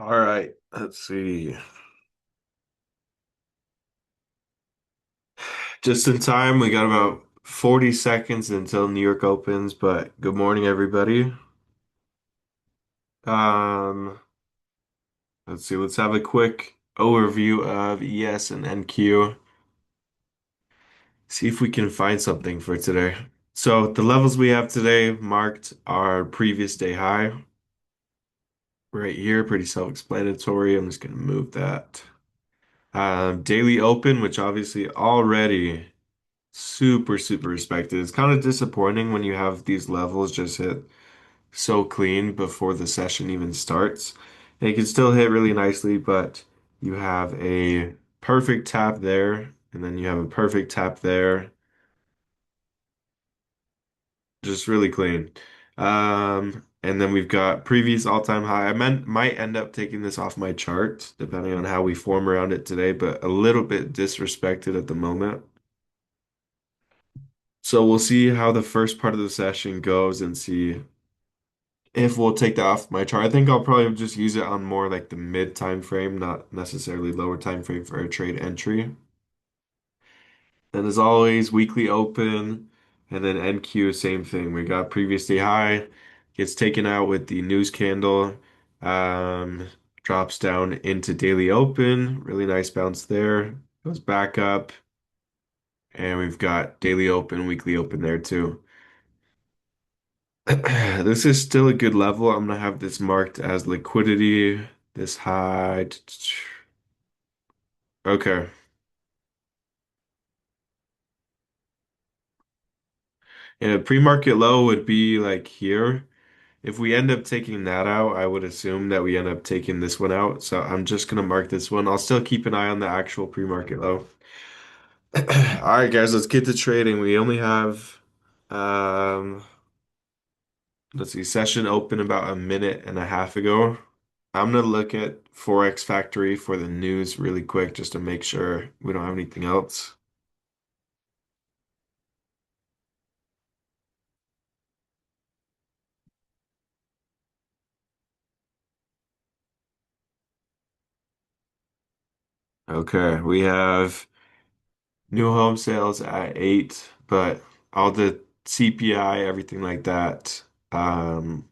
All right, let's see. Just in time, we got about 40 seconds until New York opens, but good morning, everybody. Um, let's see, let's have a quick overview of ES and NQ. See if we can find something for today. So the levels we have today marked our previous day high right here, pretty self-explanatory. I'm just gonna move that. Daily open, which obviously already super respected. It's kind of disappointing when you have these levels just hit so clean before the session even starts. They can still hit really nicely, but you have a perfect tap there, and then you have a perfect tap there. Just really clean. And then we've got previous all-time high. Might end up taking this off my chart, depending on how we form around it today, but a little bit disrespected at the moment. So we'll see how the first part of the session goes and see if we'll take that off my chart. I think I'll probably just use it on more like the mid time frame, not necessarily lower time frame for a trade entry. And as always, weekly open and then NQ, same thing. We got previous day high, gets taken out with the news candle, um, drops down into daily open, really nice bounce there, goes back up, and we've got daily open, weekly open there too. This is still a good level. I'm gonna have this marked as liquidity, this high. Okay. And a pre-market low would be like here. If we end up taking that out, I would assume that we end up taking this one out. So I'm just gonna mark this one. I'll still keep an eye on the actual pre-market low. All right, guys, let's get to trading. We only have um let's see, session open about a minute and a half ago. I'm gonna look at Forex Factory for the news really quick just to make sure we don't have anything else. Okay, we have new home sales at 8, but all the CPI, everything like that, already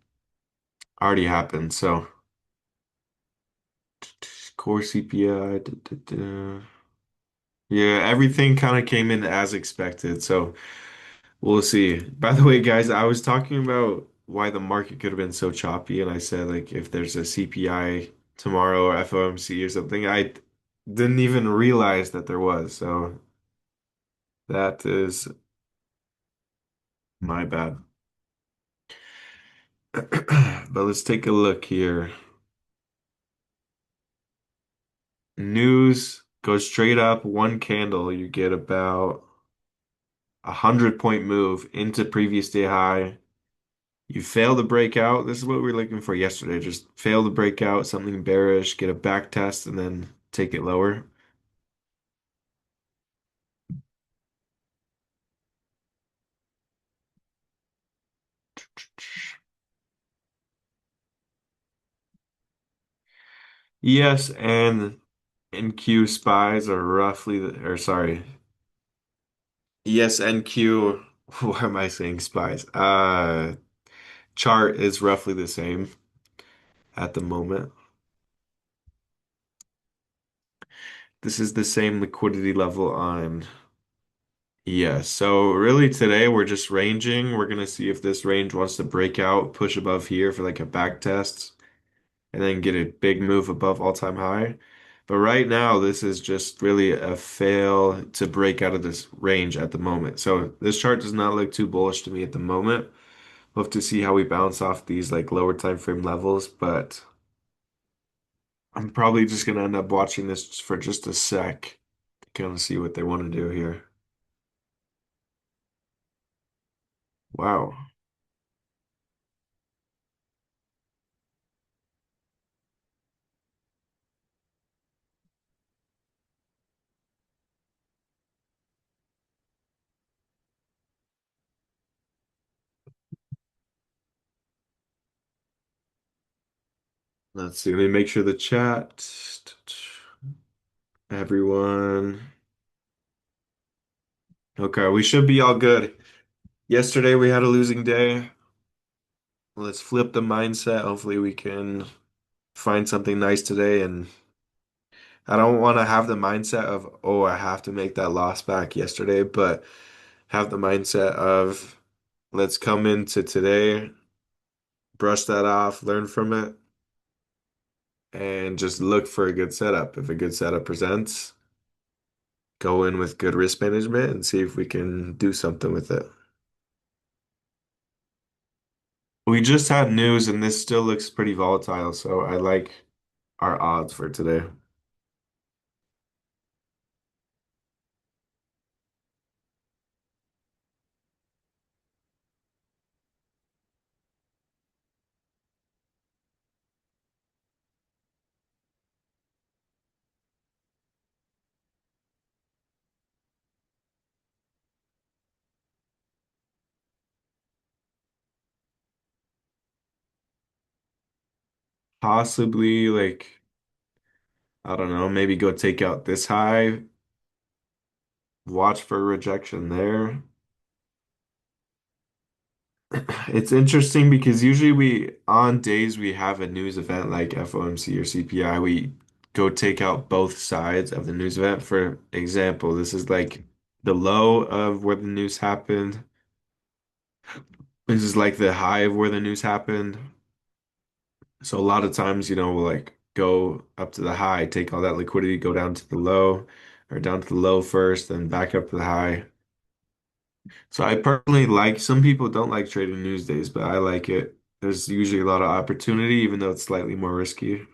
happened. So core CPI, yeah, everything kind of came in as expected. So we'll see. By the way, guys, I was talking about why the market could have been so choppy, and I said like if there's a CPI tomorrow or FOMC or something, I didn't even realize that there was. So that is my bad. But let's take a look here. News goes straight up, one candle, you get about 100 point move into previous day high. You fail to break out. This is what we were looking for yesterday. Just fail to break out, something bearish, get a back test, and then take it lower. Yes, and NQ spies are roughly, or sorry, yes, NQ, why am I saying spies? Chart is roughly the same at the moment. This is the same liquidity level on. Yeah, so really today we're just ranging. We're gonna see if this range wants to break out, push above here for like a back test, and then get a big move above all-time high. But right now, this is just really a fail to break out of this range at the moment. So this chart does not look too bullish to me at the moment. We'll have to see how we bounce off these like lower time frame levels, but I'm probably just gonna end up watching this for just a sec to kind of see what they want to do here. Wow. Let's see. Let me make sure the chat. Everyone. Okay, we should be all good. Yesterday we had a losing day. Let's flip the mindset. Hopefully we can find something nice today. And I don't want to have the mindset of, oh, I have to make that loss back yesterday, but have the mindset of, let's come into today, brush that off, learn from it, and just look for a good setup. If a good setup presents, go in with good risk management and see if we can do something with it. We just had news and this still looks pretty volatile, so I like our odds for today. Possibly like, I don't know, maybe go take out this high, watch for rejection there. It's interesting because usually on days we have a news event like FOMC or CPI, we go take out both sides of the news event. For example, this is like the low of where the news happened. This is like the high of where the news happened. So a lot of times, we'll like go up to the high, take all that liquidity, go down to the low, or down to the low first, then back up to the high. So I personally like, some people don't like trading news days, but I like it. There's usually a lot of opportunity, even though it's slightly more risky.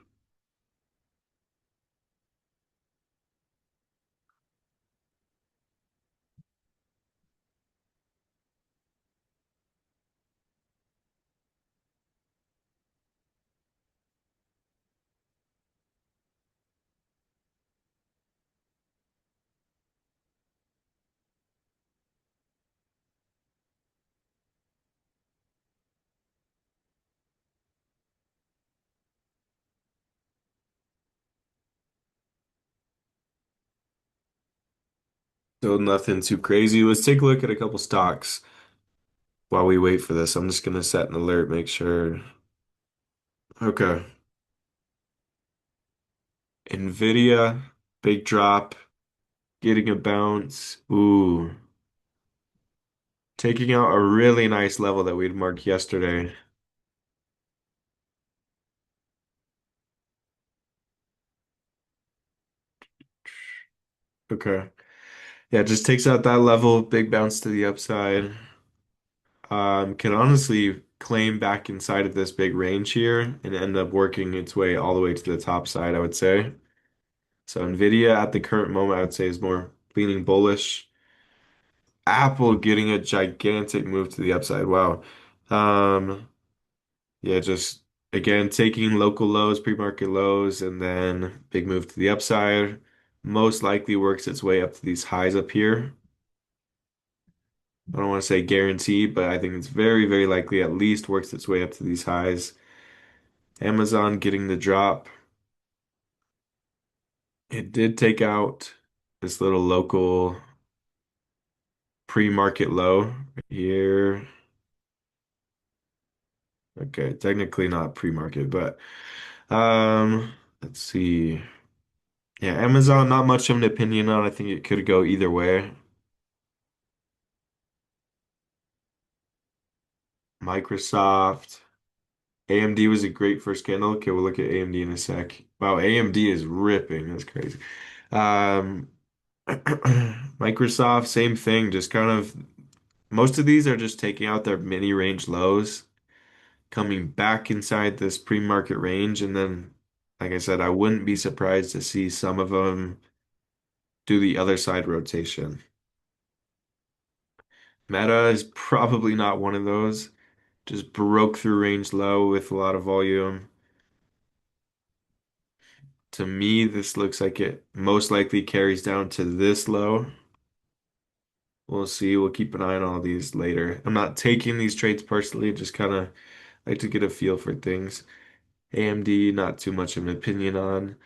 So nothing too crazy. Let's take a look at a couple stocks while we wait for this. I'm just gonna set an alert, make sure. Okay. Nvidia, big drop, getting a bounce. Ooh, taking out a really nice level that we'd marked yesterday. Okay. Yeah, just takes out that level, big bounce to the upside. Can honestly claim back inside of this big range here and end up working its way all the way to the top side, I would say. So Nvidia at the current moment, I would say is more leaning bullish. Apple getting a gigantic move to the upside. Wow. Um, yeah, just again taking local lows, pre-market lows, and then big move to the upside. Most likely works its way up to these highs up here. I don't want to say guaranteed, but I think it's very, very likely at least works its way up to these highs. Amazon getting the drop. It did take out this little local pre-market low right here. Okay, technically not pre-market, but let's see. Yeah, Amazon, not much of an opinion on. I think it could go either way. Microsoft, AMD was a great first candle. Okay, we'll look at AMD in a sec. Wow, AMD is ripping. That's crazy. Um, Microsoft, same thing. Just kind of most of these are just taking out their mini range lows, coming back inside this pre-market range, and then, like I said, I wouldn't be surprised to see some of them do the other side rotation. Meta is probably not one of those. Just broke through range low with a lot of volume. To me, this looks like it most likely carries down to this low. We'll see. We'll keep an eye on all these later. I'm not taking these trades personally, just kind of like to get a feel for things. AMD, not too much of an opinion on.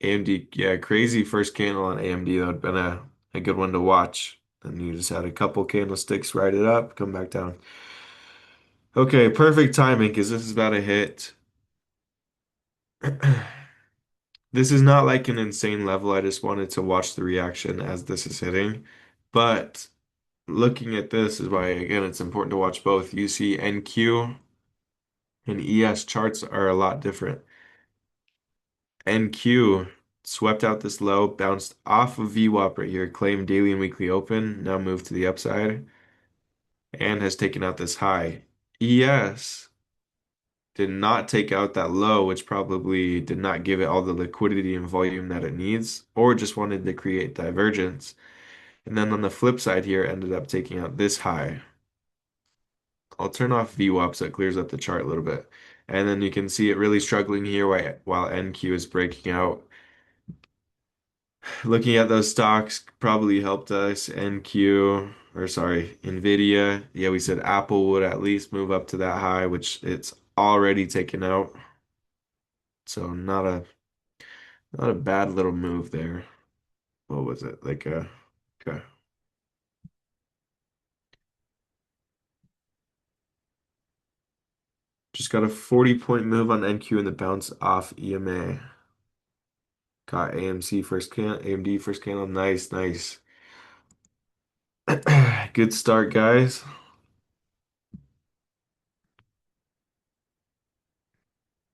AMD, yeah, crazy first candle on AMD. That would have been a good one to watch. And you just had a couple candlesticks, ride it up, come back down. Okay, perfect timing because this is about to hit. This is not like an insane level. I just wanted to watch the reaction as this is hitting. But looking at this is why, again, it's important to watch both. You see NQ and ES charts are a lot different. NQ swept out this low, bounced off of VWAP right here, claimed daily and weekly open, now moved to the upside, and has taken out this high. ES did not take out that low, which probably did not give it all the liquidity and volume that it needs, or just wanted to create divergence. And then on the flip side here, ended up taking out this high. I'll turn off VWAP so it clears up the chart a little bit. And then you can see it really struggling here while NQ is breaking out. Looking at those stocks probably helped us. NQ, or sorry, Nvidia. Yeah, we said Apple would at least move up to that high, which it's already taken out. So not a bad little move there. What was it? Okay. Just got a 40-point move on NQ and the bounce off EMA. Got AMD first candle. Nice, nice. Good start, guys.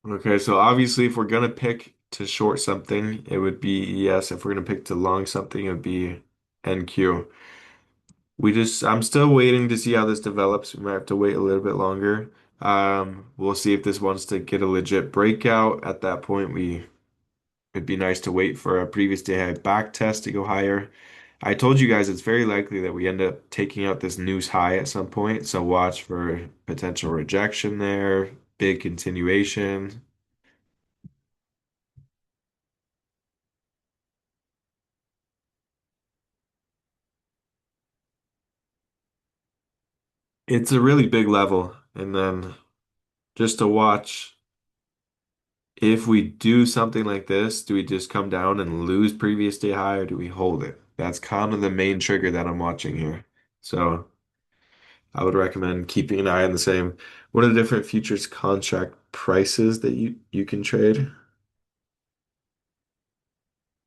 Okay, so obviously if we're gonna pick to short something, it would be ES. If we're gonna pick to long something, it would be NQ. I'm still waiting to see how this develops. We might have to wait a little bit longer. We'll see if this wants to get a legit breakout. At that point, it'd be nice to wait for a previous day high back test to go higher. I told you guys it's very likely that we end up taking out this news high at some point, so watch for potential rejection there, big continuation. It's a really big level, and then just to watch if we do something like this, do we just come down and lose previous day high, or do we hold it? That's kind of the main trigger that I'm watching here. So I would recommend keeping an eye on the same. What are the different futures contract prices that you can trade?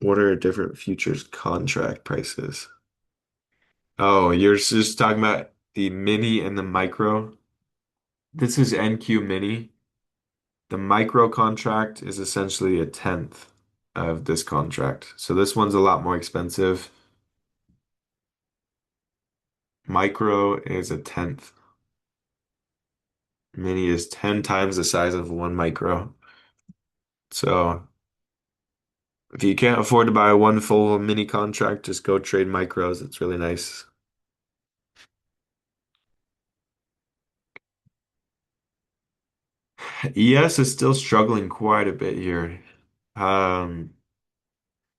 What are different futures contract prices? Oh, you're just talking about the mini and the micro. This is NQ mini. The micro contract is essentially a tenth of this contract. So this one's a lot more expensive. Micro is a tenth. Mini is 10 times the size of one micro. So if you can't afford to buy one full mini contract, just go trade micros. It's really nice. ES is still struggling quite a bit here. Um,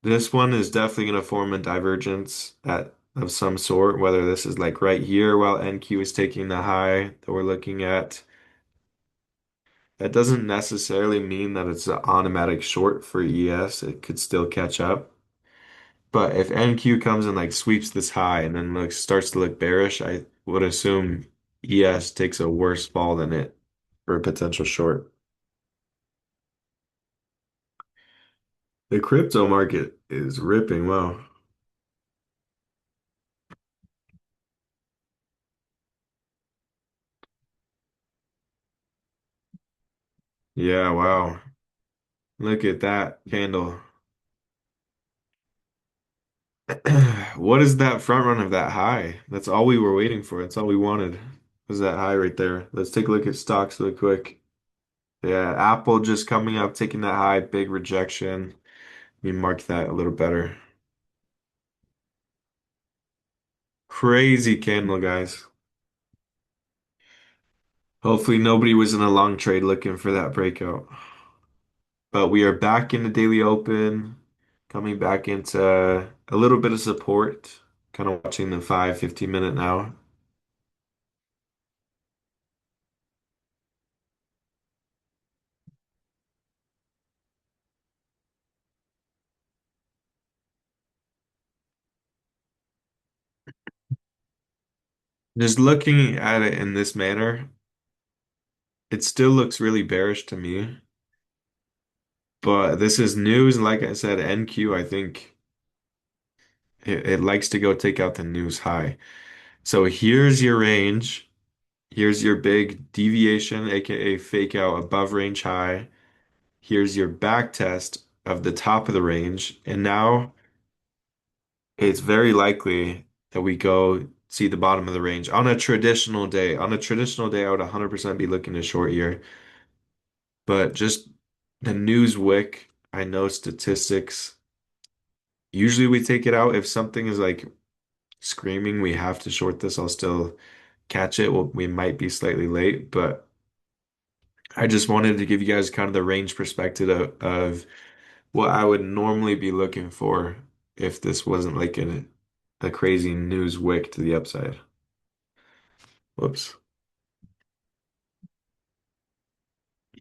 this one is definitely going to form a divergence of some sort, whether this is like right here while NQ is taking the high that we're looking at. That doesn't necessarily mean that it's an automatic short for ES. It could still catch up. But if NQ comes and like sweeps this high and then starts to look bearish, I would assume ES takes a worse fall than it for a potential short. The crypto market is ripping. Wow. Yeah, wow. Look at that candle. What is that front run of that high? That's all we were waiting for. That's all we wanted. Was that high right there. Let's take a look at stocks real quick. Yeah, Apple just coming up, taking that high, big rejection. Let me mark that a little better. Crazy candle, guys. Hopefully nobody was in a long trade looking for that breakout. But we are back in the daily open, coming back into a little bit of support. Kind of watching the 5, 15 minute now. Just looking at it in this manner, it still looks really bearish to me. But this is news, and like I said, NQ, I think it likes to go take out the news high. So here's your range. Here's your big deviation, aka fake out above range high. Here's your back test of the top of the range. And now it's very likely that we go see the bottom of the range on a traditional day. On a traditional day, I would 100% be looking to short here. But just the news wick, I know statistics. Usually we take it out if something is like screaming, we have to short this. I'll still catch it. Well, we might be slightly late, but I just wanted to give you guys kind of the range perspective of what I would normally be looking for if this wasn't like a crazy news wick to the upside. Whoops.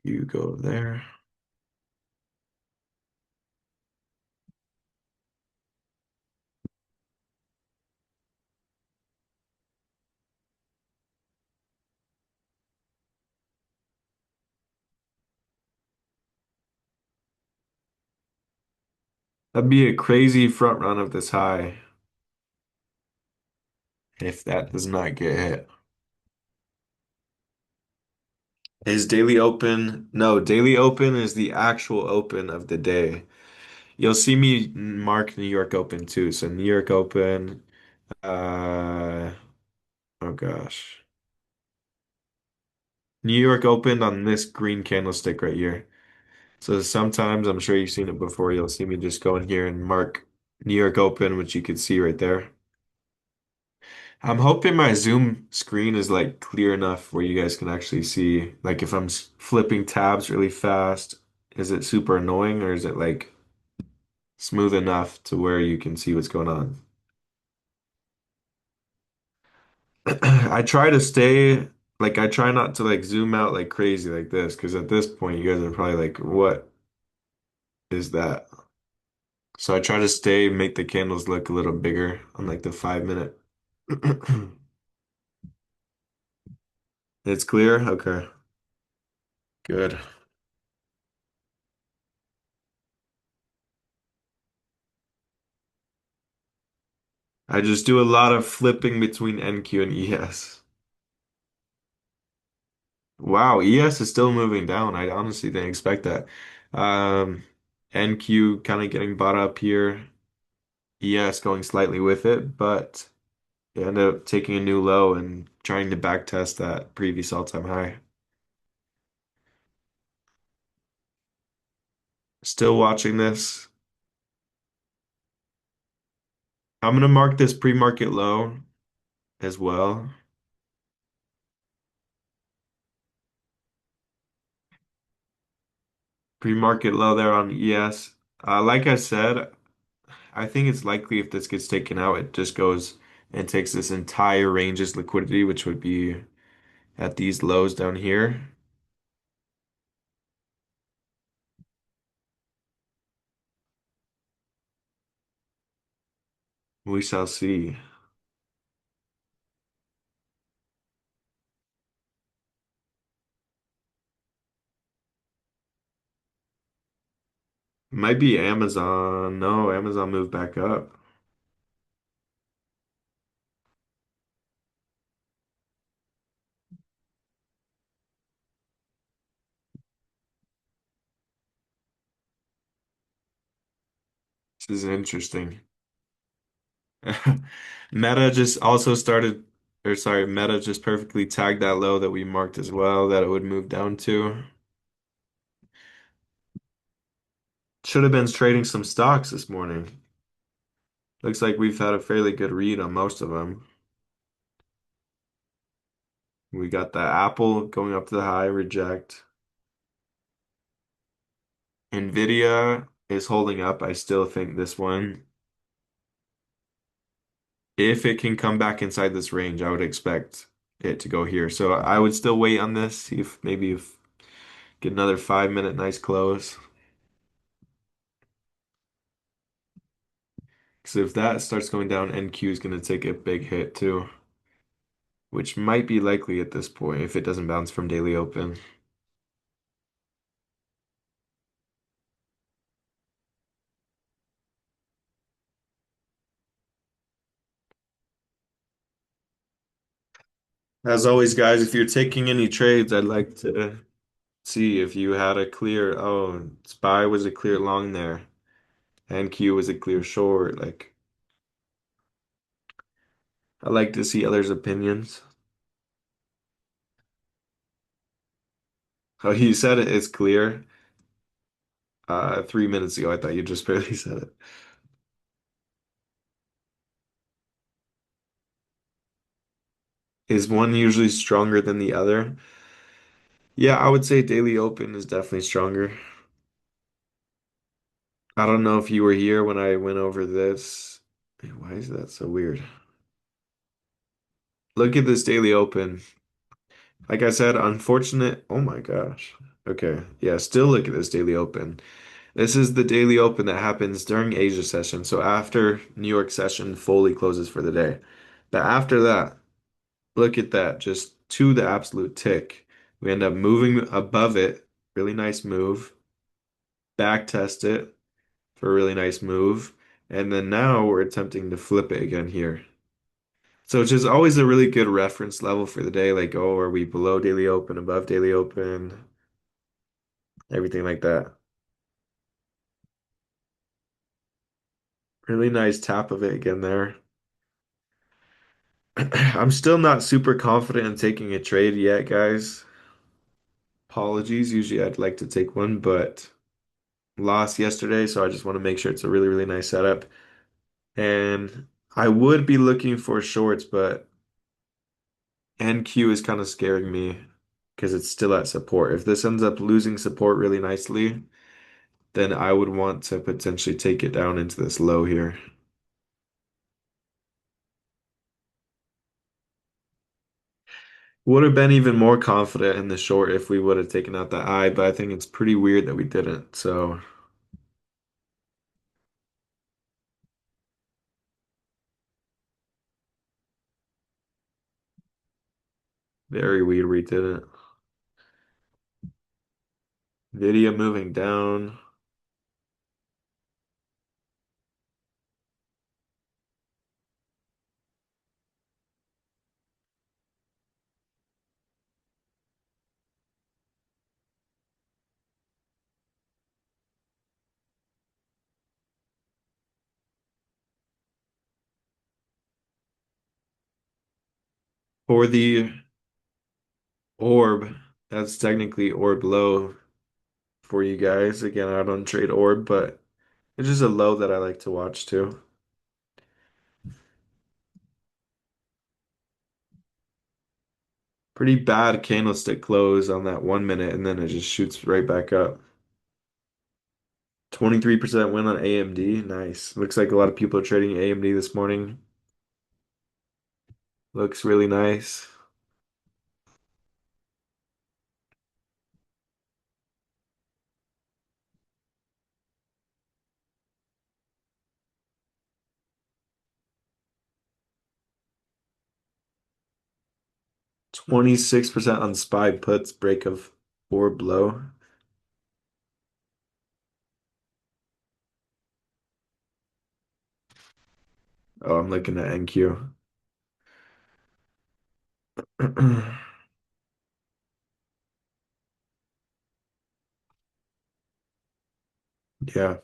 You go there. That'd be a crazy front run of this high if that does not get hit. Is daily open? No, daily open is the actual open of the day. You'll see me mark New York Open too. So New York Open, uh, oh gosh. New York opened on this green candlestick right here. So sometimes, I'm sure you've seen it before, you'll see me just go in here and mark New York Open, which you can see right there. I'm hoping my Zoom screen is like clear enough where you guys can actually see, like if I'm flipping tabs really fast, is it super annoying or is it like smooth enough to where you can see what's going on? I try to stay, like I try not to like zoom out like crazy like this, because at this point you guys are probably like, what is that? So I try to stay, make the candles look a little bigger on like the 5 minute. It's clear? Okay, good. I just do a lot of flipping between NQ and ES. Wow, ES is still moving down. I honestly didn't expect that. Um, NQ kind of getting bought up here. ES going slightly with it, but they end up taking a new low and trying to back test that previous all-time high. Still watching this. I'm gonna mark this pre-market low as well. Pre-market low there on ES. Like I said, I think it's likely if this gets taken out, it just goes and takes this entire range's liquidity, which would be at these lows down here. We shall see. Might be Amazon. No, Amazon moved back up. This is interesting. Meta just also started, or sorry, Meta just perfectly tagged that low that we marked as well that it would move down to. Should have been trading some stocks this morning. Looks like we've had a fairly good read on most of them. We got the Apple going up to the high, reject. Nvidia is holding up. I still think this one, if it can come back inside this range, I would expect it to go here. So I would still wait on this, see if maybe if get another 5 minute nice close. Because if that starts going down, NQ is going to take a big hit too. which might be likely at this point if it doesn't bounce from daily open. As always, guys, if you're taking any trades, I'd like to see if you had a clear, oh, SPY was a clear long there, and Q was a clear short. Like, I like to see others' opinions. Oh, you said it is clear. 3 minutes ago, I thought you just barely said it. Is one usually stronger than the other? Yeah, I would say daily open is definitely stronger. I don't know if you were here when I went over this. Why is that so weird? Look at this daily open. Like I said, unfortunate. Oh my gosh. Okay. Yeah, still look at this daily open. This is the daily open that happens during Asia session. So after New York session fully closes for the day. But after that, look at that. Just to the absolute tick. We end up moving above it. Really nice move. Back test it for a really nice move. And then now we're attempting to flip it again here. So it's just always a really good reference level for the day. Like, oh, are we below daily open, above daily open, everything like that. Really nice tap of it again there. I'm still not super confident in taking a trade yet, guys. Apologies. Usually I'd like to take one, but lost yesterday, so I just want to make sure it's a really, really nice setup. And I would be looking for shorts, but NQ is kind of scaring me because it's still at support. If this ends up losing support really nicely, then I would want to potentially take it down into this low here. Would have been even more confident in the short if we would have taken out the I, but I think it's pretty weird that we didn't. So very weird we didn't. Video moving down. For the orb, that's technically orb low for you guys. Again, I don't trade orb, but it's just a low that I like to watch too. Pretty bad candlestick close on that 1 minute, and then it just shoots right back up. 23% win on AMD. Nice. Looks like a lot of people are trading AMD this morning. Looks really nice. 26% on SPY puts, break of orb low. Oh, I'm looking at NQ. Yeah,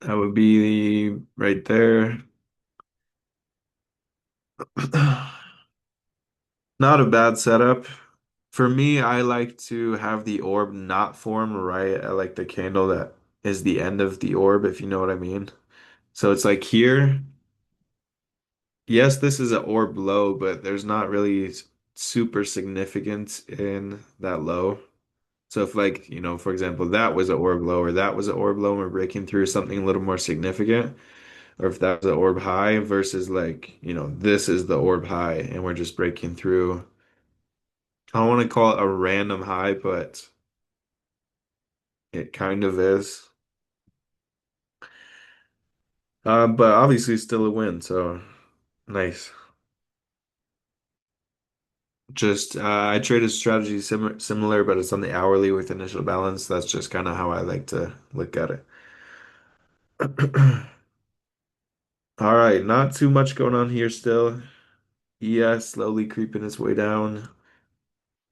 that would be right there. Not a bad setup. For me, I like to have the orb not form right at like the candle that is the end of the orb, if you know what I mean. So it's like here, yes, this is an orb low, but there's not really super significant in that low. So if like, for example, that was an orb low or that was an orb low and we're breaking through something a little more significant, or if that was an orb high versus like, this is the orb high and we're just breaking through. I don't want to call it a random high, but it kind of is. But obviously still a win, so Nice. Just I trade a strategy similar, but it's on the hourly with initial balance. That's just kind of how I like to look at it. All right, not too much going on here still. ES slowly creeping its way down.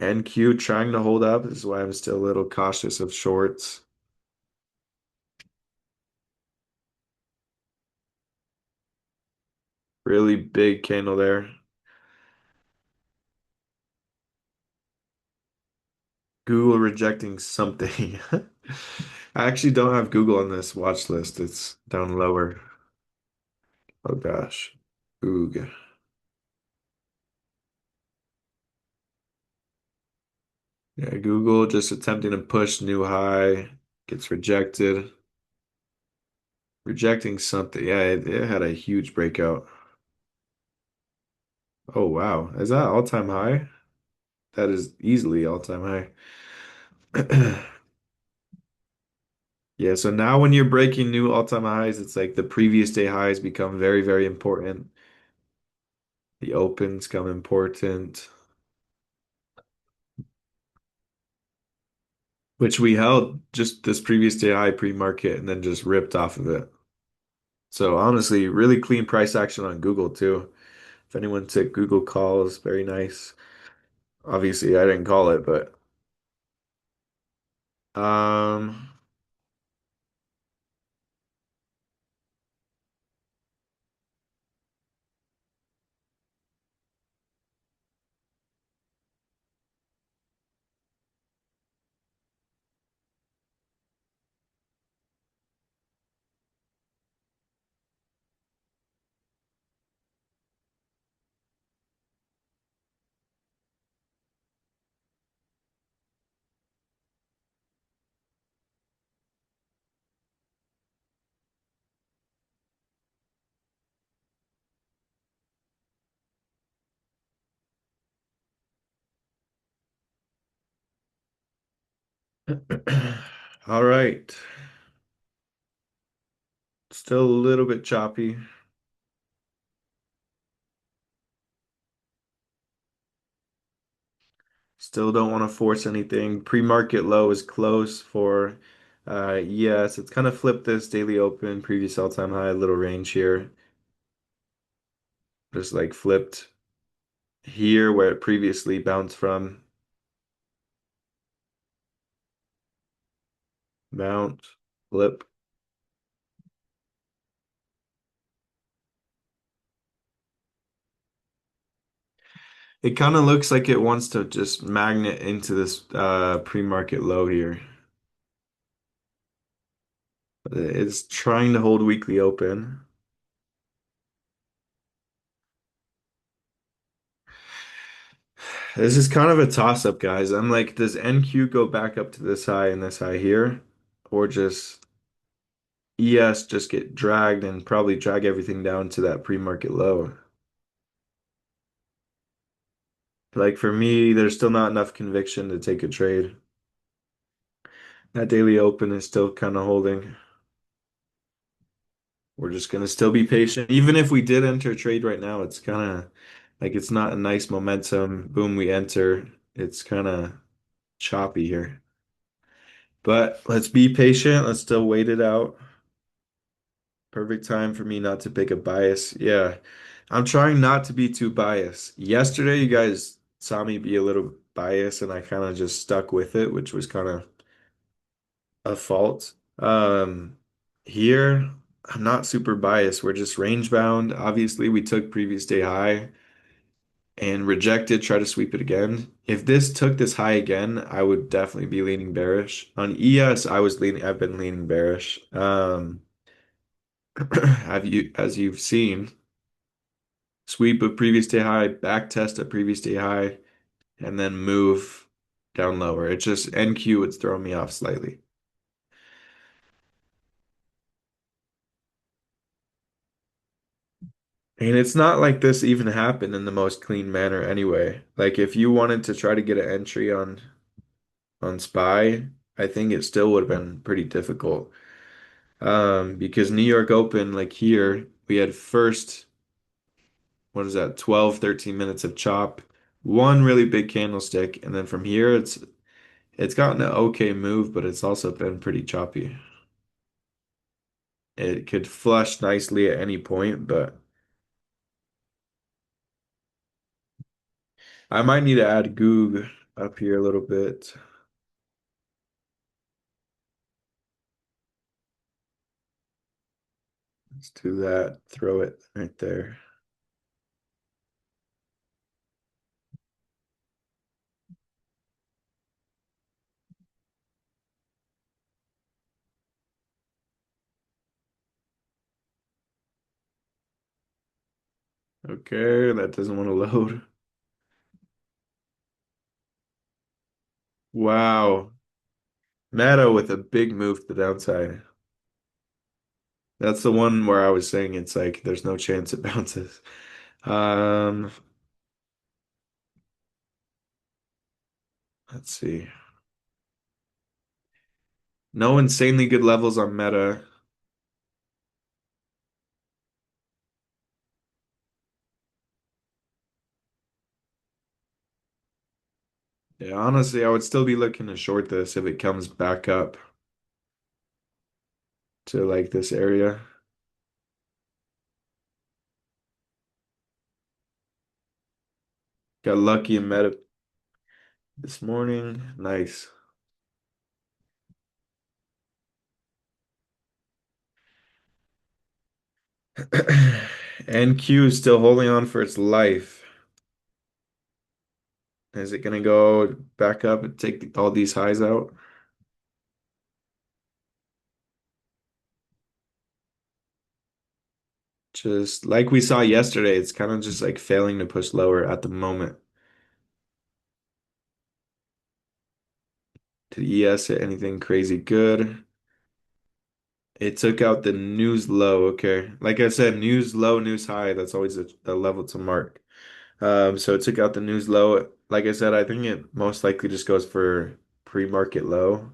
NQ trying to hold up. This is why I'm still a little cautious of shorts. Really big candle there. Google rejecting something. I actually don't have Google on this watch list. It's down lower. Oh gosh. Oog. Yeah, Google just attempting to push new high, gets rejected. Rejecting something. Yeah, it had a huge breakout. Oh wow. Is that all-time high? That is easily all-time high. Yeah, so now when you're breaking new all-time highs, it's like the previous day highs become very, very important. The opens come important, which we held just this previous day high pre-market and then just ripped off of it. So honestly, really clean price action on Google too. If anyone took Google calls, very nice. Obviously, I didn't call it, but um all right. Still a little bit choppy. Still don't want to force anything. Pre-market low is close for yes, it's kind of flipped this daily open, previous all-time high, little range here. Just like flipped here where it previously bounced from. Bounce, flip. It kind of looks like it wants to just magnet into this pre-market low here. It's trying to hold weekly open. This is kind of a toss-up, guys. I'm like, does NQ go back up to this high and this high here? Or just ES just get dragged and probably drag everything down to that pre-market low? Like for me, there's still not enough conviction to take a trade. That daily open is still kind of holding. We're just gonna still be patient. Even if we did enter a trade right now, it's kind of like it's not a nice momentum. Boom, we enter. It's kind of choppy here. But let's be patient. Let's still wait it out. Perfect time for me not to pick a bias. Yeah. I'm trying not to be too biased. Yesterday, you guys saw me be a little biased and I kind of just stuck with it, which was kind of a fault. Here, I'm not super biased. We're just range bound. Obviously, we took previous day high and rejected, try to sweep it again. If this took this high again, I would definitely be leaning bearish. On ES, I've been leaning bearish. As you've seen, sweep of previous day high, back test at previous day high, and then move down lower. It's just NQ would throw me off slightly. And it's not like this even happened in the most clean manner anyway. Like if you wanted to try to get an entry on SPY, I think it still would have been pretty difficult. Because New York Open, like here, we had first what is that, 12, 13 minutes of chop, one really big candlestick, and then from here it's gotten an okay move, but it's also been pretty choppy. It could flush nicely at any point, but I might need to add Goog up here a little bit. Let's do that. Throw it right there. Okay, that doesn't want to load. Wow. Meta with a big move to the downside. That's the one where I was saying it's like there's no chance it bounces. Um, let's see. No insanely good levels on Meta. Yeah, honestly, I would still be looking to short this if it comes back up to like this area. Got lucky in Meta this morning. Nice. NQ is still holding on for its life. Is it gonna go back up and take all these highs out? Just like we saw yesterday, it's kind of just like failing to push lower at the moment. Did ES hit anything crazy good? It took out the news low. Okay. Like I said, news low, news high. That's always a level to mark. So it took out the news low. Like I said, I think it most likely just goes for pre-market low,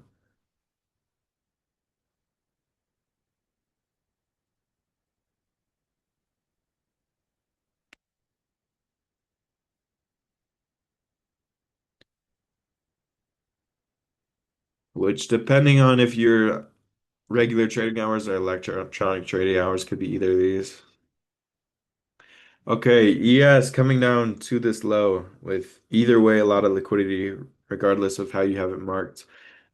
which depending on if your regular trading hours or electronic trading hours could be either of these. Okay, ES coming down to this low with either way a lot of liquidity, regardless of how you have it marked.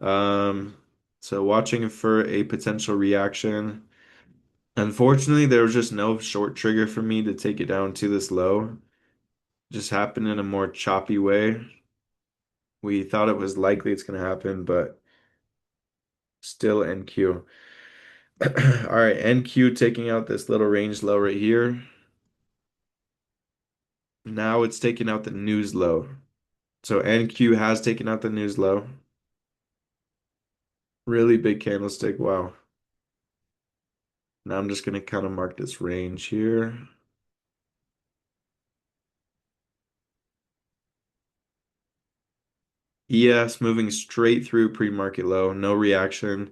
Um, so watching for a potential reaction. Unfortunately, there was just no short trigger for me to take it down to this low. Just happened in a more choppy way. We thought it was likely it's going to happen, but still NQ. All right, NQ taking out this little range low right here. Now it's taking out the news low. So NQ has taken out the news low. Really big candlestick. Wow. Now I'm just going to kind of mark this range here. ES moving straight through pre-market low, no reaction.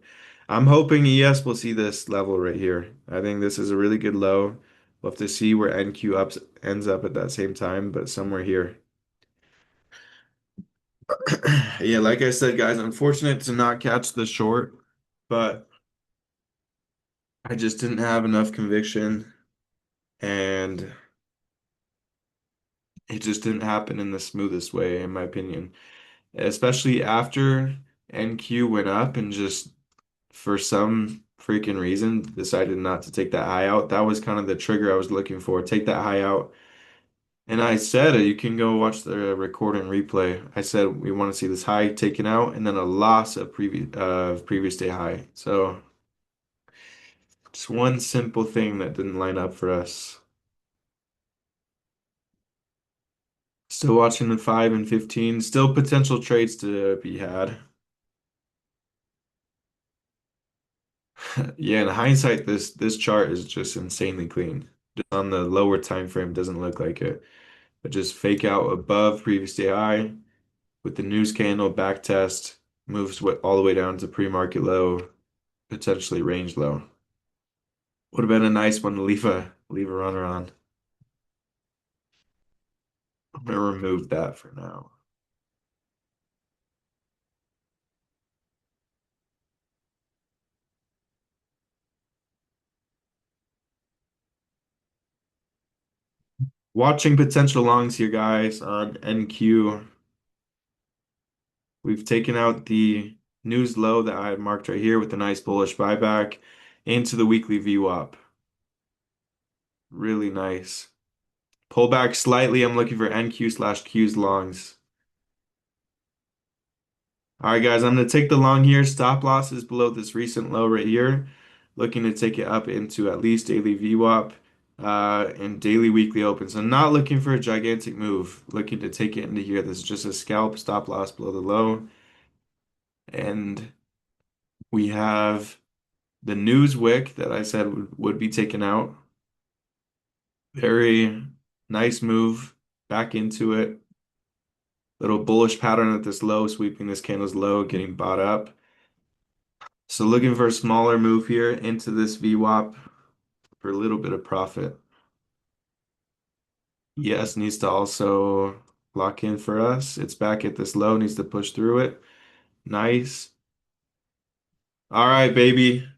I'm hoping ES will see this level right here. I think this is a really good low. We'll have to see where NQ ups ends up at that same time, but somewhere here. Yeah, like I said, guys, unfortunate to not catch the short, but I just didn't have enough conviction and it just didn't happen in the smoothest way, in my opinion. Especially after NQ went up and just for some freaking reason decided not to take that high out. That was kind of the trigger I was looking for. Take that high out. And I said, you can go watch the recording replay. I said we want to see this high taken out and then a loss of previous day high. So just one simple thing that didn't line up for us. Still watching the 5 and 15. Still potential trades to be had. Yeah, in hindsight, this chart is just insanely clean. Just on the lower time frame, doesn't look like it. But just fake out above previous day high with the news candle back test, moves all the way down to pre-market low, potentially range low. Would have been a nice one to leave a runner on. I'm gonna remove that for now. Watching potential longs here, guys, on NQ. We've taken out the news low that I had marked right here with a nice bullish buyback into the weekly VWAP. Really nice. Pull back slightly. I'm looking for NQ/Q's longs. All right, guys, I'm going to take the long here. Stop loss is below this recent low right here. Looking to take it up into at least daily VWAP and daily weekly open. So not looking for a gigantic move. Looking to take it into here. This is just a scalp stop loss below the low. And we have the news wick that I said would be taken out. Very nice move back into it. Little bullish pattern at this low, sweeping this candle's low, getting bought up. So looking for a smaller move here into this VWAP for a little bit of profit. Yes, needs to also lock in for us. It's back at this low, needs to push through it. Nice. All right, baby.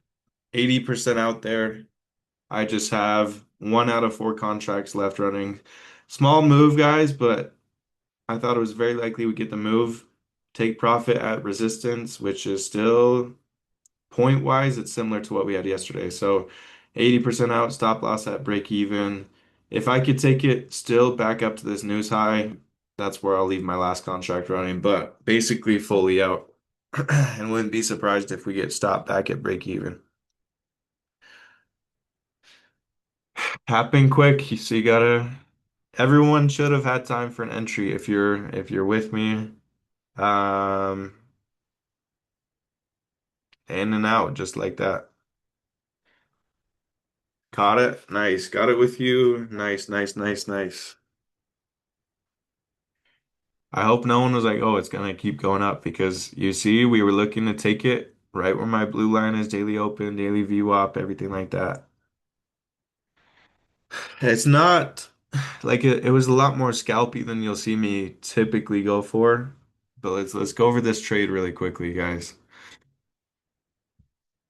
80% out there. I just have 1 out of 4 contracts left running. Small move, guys, but I thought it was very likely we get the move. Take profit at resistance, which is still point wise, it's similar to what we had yesterday. So 80% out, stop loss at break even. If I could take it still back up to this news high, that's where I'll leave my last contract running, but basically fully out. And wouldn't be surprised if we get stopped back at break even. Happened quick, so you gotta everyone should have had time for an entry if you're with me. Um, in and out just like that. Caught it. Nice. Got it with you. Nice, nice, nice, nice. I hope no one was like, oh, it's gonna keep going up because you see, we were looking to take it right where my blue line is, daily open, daily VWAP, everything like that. It's not like it was a lot more scalpy than you'll see me typically go for. But let's go over this trade really quickly, guys.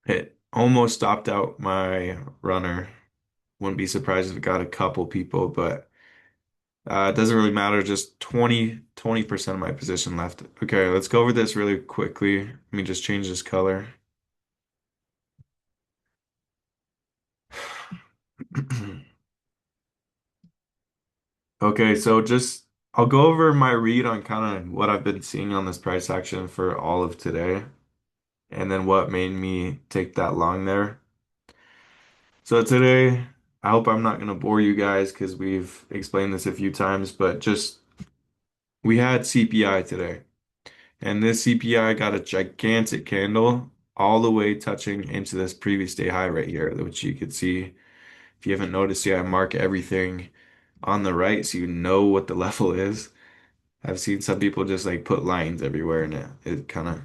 It almost stopped out my runner. Wouldn't be surprised if it got a couple people, but it doesn't really matter. Just 20% of my position left. Okay, let's go over this really quickly. Let me just change this color. Okay, so just I'll go over my read on kind of what I've been seeing on this price action for all of today, and then what made me take that long there. So today, I hope I'm not going to bore you guys because we've explained this a few times, but just we had CPI today. And this CPI got a gigantic candle all the way touching into this previous day high right here, which you could see if you haven't noticed yet, I mark everything on the right so you know what the level is. I've seen some people just like put lines everywhere and it kind of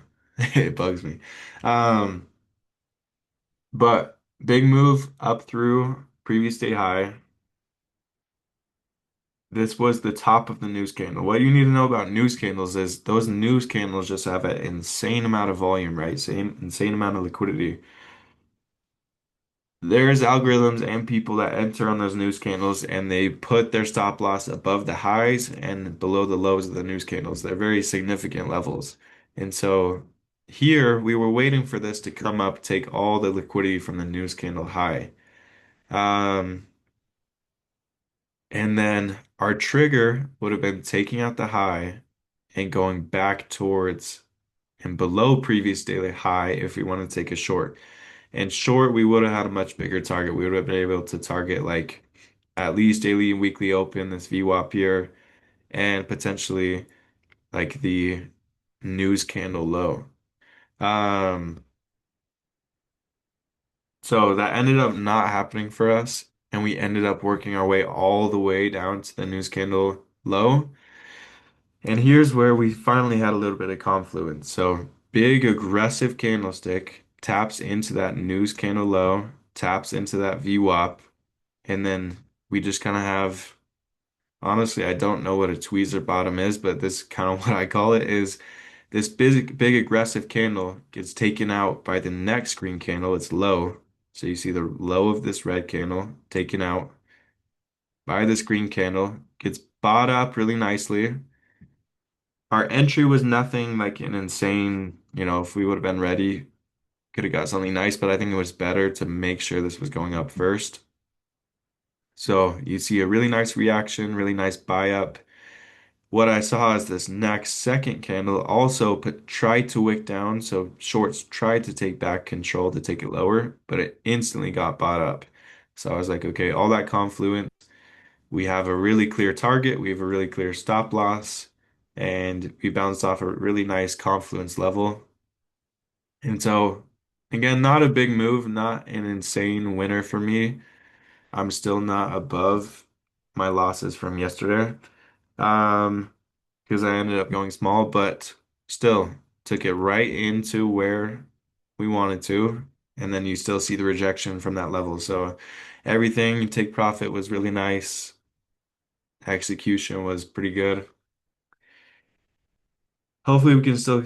it bugs me. Um, but big move up through previous day high. This was the top of the news candle. What you need to know about news candles is those news candles just have an insane amount of volume, right? Same insane amount of liquidity. There's algorithms and people that enter on those news candles and they put their stop loss above the highs and below the lows of the news candles. They're very significant levels. And so here we were waiting for this to come up, take all the liquidity from the news candle high. Um, and then our trigger would have been taking out the high and going back towards and below previous daily high if we want to take a short. And short, we would have had a much bigger target. We would have been able to target like at least daily and weekly open, this VWAP here, and potentially like the news candle low. Um, so that ended up not happening for us, and we ended up working our way all the way down to the news candle low. And here's where we finally had a little bit of confluence. So big aggressive candlestick taps into that news candle low, taps into that VWAP, and then we just kind of have Honestly, I don't know what a tweezer bottom is, but this is kind of what I call it is this big aggressive candle gets taken out by the next green candle. It's low. So you see the low of this red candle taken out by this green candle, gets bought up really nicely. Our entry was nothing like an insane, if we would have been ready, could have got something nice, but I think it was better to make sure this was going up first. So you see a really nice reaction, really nice buy up. What I saw is this next second candle also tried to wick down, so shorts tried to take back control to take it lower, but it instantly got bought up. So I was like, okay, all that confluence, we have a really clear target, we have a really clear stop loss, and we bounced off a really nice confluence level. And so, again, not a big move, not an insane winner for me. I'm still not above my losses from yesterday. Um, because I ended up going small, but still took it right into where we wanted to. And then you still see the rejection from that level. So everything, take profit was really nice. Execution was pretty good. Hopefully we can still,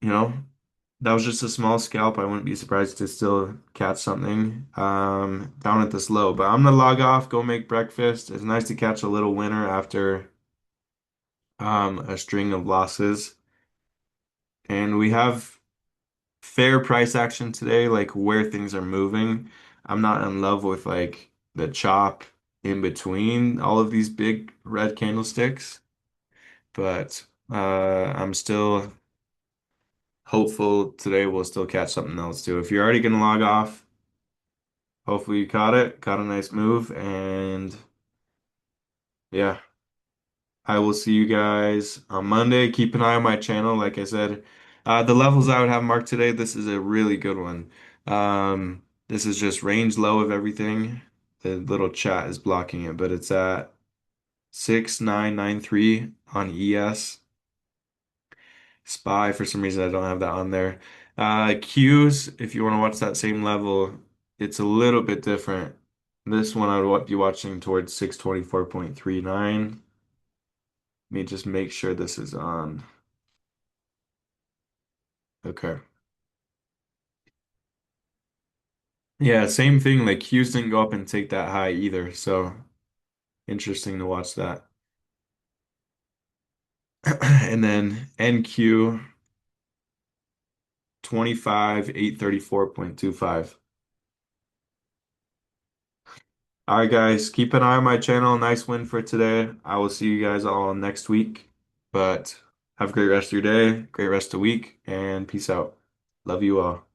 that was just a small scalp. I wouldn't be surprised to still catch something down at this low. But I'm gonna log off, go make breakfast. It's nice to catch a little winner after a string of losses. And we have fair price action today, like where things are moving. I'm not in love with like the chop in between all of these big red candlesticks, but I'm still hopeful today we'll still catch something else too. If you're already gonna log off, hopefully you caught it, caught a nice move, and yeah, I will see you guys on Monday. Keep an eye on my channel. Like I said, the levels I would have marked today, this is a really good one. This is just range low of everything. The little chat is blocking it, but it's at 6993 on ES. SPY, for some reason, I don't have that on there. Qs, if you want to watch that same level, it's a little bit different. This one I would be watching towards 624.39. Let me just make sure this is on. Okay. Yeah, same thing. Like Hughes didn't go up and take that high either. So interesting to watch that. And then NQ 25, 834.25. All right, guys, keep an eye on my channel. Nice win for today. I will see you guys all next week. But have a great rest of your day, great rest of the week, and peace out. Love you all.